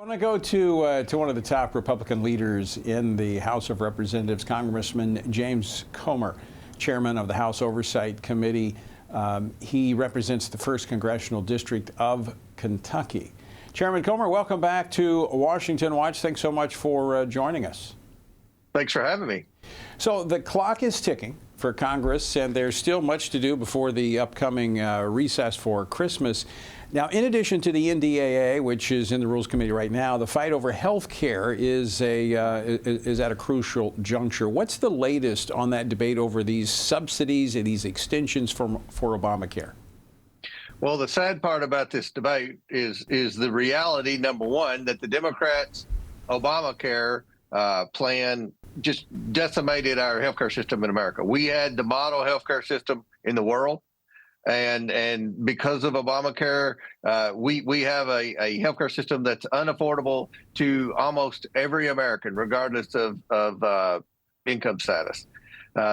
I want to go to one of the top Republican leaders in the House of Representatives, Congressman James Comer, chairman of the House Oversight Committee. He represents the 1st Congressional District of Kentucky. Chairman Comer, welcome back to Washington Watch. Thanks so much for joining us. Thanks for having me. So the clock is ticking for Congress, and there's still much to do before the upcoming recess for Christmas. Now, in addition to the NDAA, which is in the Rules Committee right now, the fight over health care is at a crucial juncture. What's the latest on that debate over these subsidies and these extensions for Obamacare? Well, the sad part about this debate is the reality, number one, that the Democrats' Obamacare plan just decimated our healthcare system in America. We had the model healthcare system in the world. And because of Obamacare, we have a healthcare system that's unaffordable to almost every American, regardless of income status.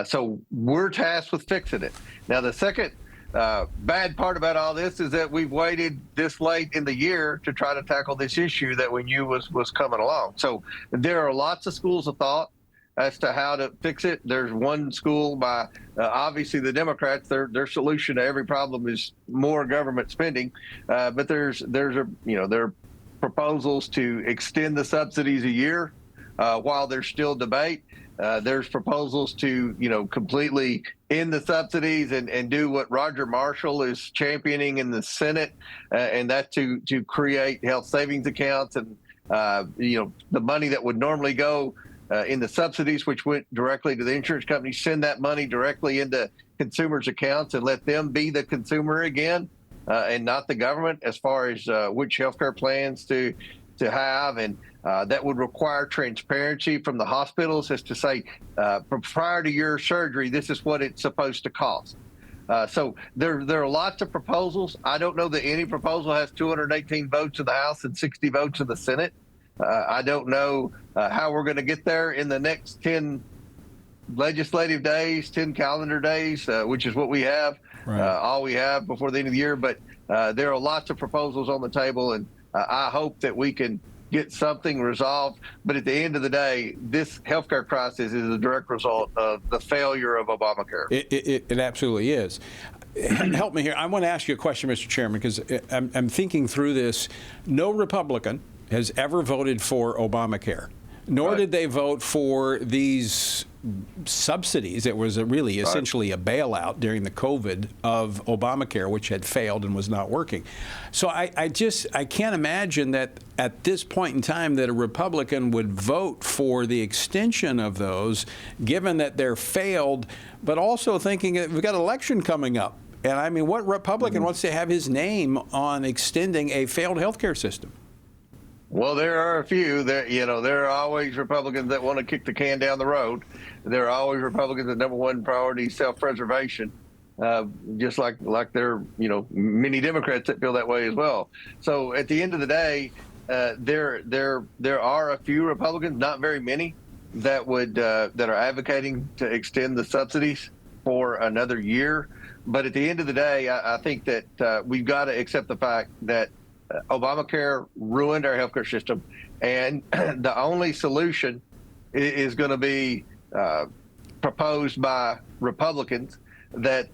So we're tasked with fixing it. Now, the second bad part about all this is that we've waited this late in the year to try to tackle this issue that we knew was coming along. So there are lots of schools of thought as to how to fix it. There's one school by obviously the Democrats. Their solution to every problem is more government spending, but there are proposals to extend the subsidies a year while there's still debate. There's proposals to completely end the subsidies and do what Roger Marshall is championing in the Senate, and that to create health savings accounts and the money that would normally go in the subsidies, which went directly to the insurance companies, send that money directly into consumers' accounts and let them be the consumer again, and not the government, as far as which healthcare plans to have. And that would require transparency from the hospitals as to say, prior to your surgery, this is what it's supposed to cost. So there are lots of proposals. I don't know that any proposal has 218 votes in the House and 60 votes in the Senate. I don't know how we're going to get there in the next 10 legislative days, 10 calendar days, which is what we have, all we have before the end of the year. But there are lots of proposals on the table, and I hope that we can get something resolved. But at the end of the day, this healthcare crisis is a direct result of the failure of Obamacare. It absolutely is. Help me here. I want to ask you a question, Mr. Chairman, because I'm thinking through this. No Republican has ever voted for Obamacare, nor did they vote for these subsidies. It was really essentially a bailout during the COVID of Obamacare, which had failed and was not working. So I can't imagine that at this point in time that a Republican would vote for the extension of those, given that they're failed, but also thinking that we've got an election coming up. And I mean, what Republican wants to have his name on extending a failed healthcare system? Well, there are a few. There are always Republicans that want to kick the can down the road. There are always Republicans that number one priority is self-preservation, just like there are many Democrats that feel that way as well. So at the end of the day, there are a few Republicans, not very many, that are advocating to extend the subsidies for another year. But at the end of the day, I think that we've got to accept the fact that Obamacare ruined our healthcare system, and the only solution is going to be proposed by Republicans that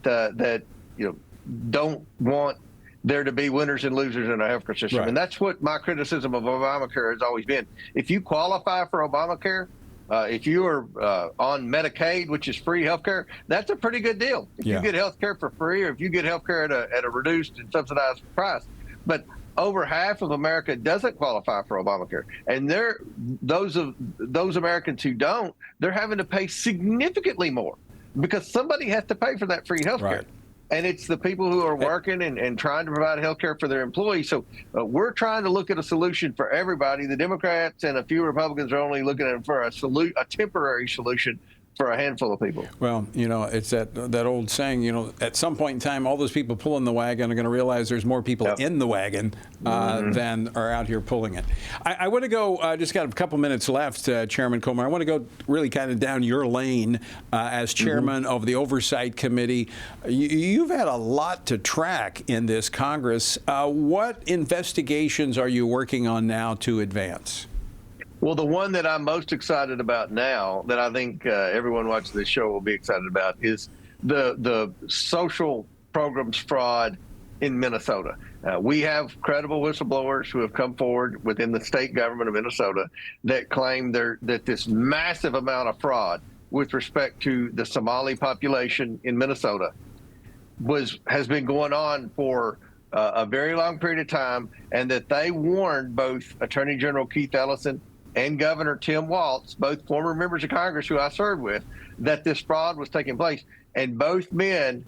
don't want there to be winners and losers in our healthcare system. And that's what my criticism of Obamacare has always been. If you qualify for Obamacare, if you are on Medicaid, which is free healthcare, that's a pretty good deal. If you get healthcare for free, or if you get healthcare at a reduced and subsidized price. But over half of America doesn't qualify for Obamacare, and those Americans who don't, they're having to pay significantly more because somebody has to pay for that free health care. And it's the people who are working and trying to provide health care for their employees. So we're trying to look at a solution for everybody. The Democrats and a few Republicans are only looking at it for a temporary solution for a handful of people. Well, it's that old saying, at some point in time, all those people pulling the wagon are going to realize there's more people in the wagon than are out here pulling it. I want to go, just got a couple minutes left, Chairman Comer. I want to go really kind of down your lane as chairman of the Oversight Committee. You've had a lot to track in this Congress. What investigations are you working on now to advance? Well, the one that I'm most excited about now, that I think everyone watching this show will be excited about, is the social programs fraud in Minnesota. We have credible whistleblowers who have come forward within the state government of Minnesota that claim that this massive amount of fraud with respect to the Somali population in Minnesota has been going on for a very long period of time, and that they warned both Attorney General Keith Ellison and Governor Tim Walz, both former members of Congress who I served with, that this fraud was taking place. And both men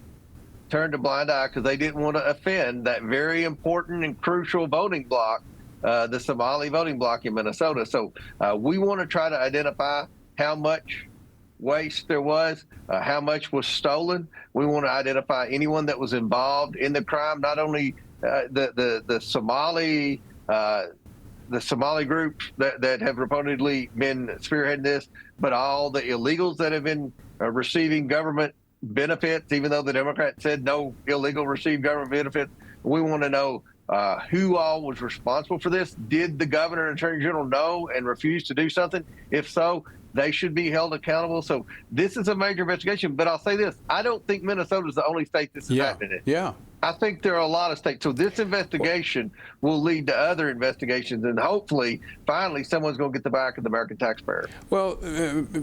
turned a blind eye because they didn't want to offend that very important and crucial voting bloc, the Somali voting bloc in Minnesota. So we want to try to identify how much waste there was, how much was stolen. We want to identify anyone that was involved in the crime, not only the Somali groups that have reportedly been spearheading this, but all the illegals that have been receiving government benefits, even though the Democrats said no illegal received government benefits. We want to know who all was responsible for this. Did the governor and attorney general know and refuse to do something? If so, they should be held accountable. So this is a major investigation. But I'll say this, I don't think Minnesota is the only state this is happening in. Yeah. I think there are a lot of states. So this investigation will lead to other investigations, and hopefully, finally, someone's going to get the back of the American taxpayer. Well,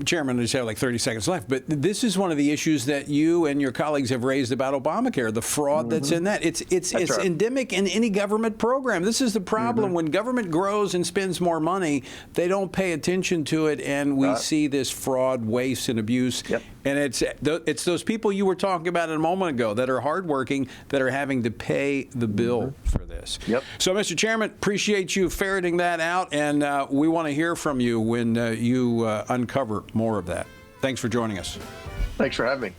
Chairman, I just have like 30 seconds left, but this is one of the issues that you and your colleagues have raised about Obamacare, the fraud that's in that. It's right. Endemic in any government program. This is the problem. When government grows and spends more money, they don't pay attention to it, and we see this fraud, waste, and abuse. And it's those people you were talking about a moment ago that are hardworking, that are having to pay the bill for this. So, Mr. Chairman, appreciate you ferreting that out, and we want to hear from you when you uncover more of that. Thanks for joining us. Thanks for having me.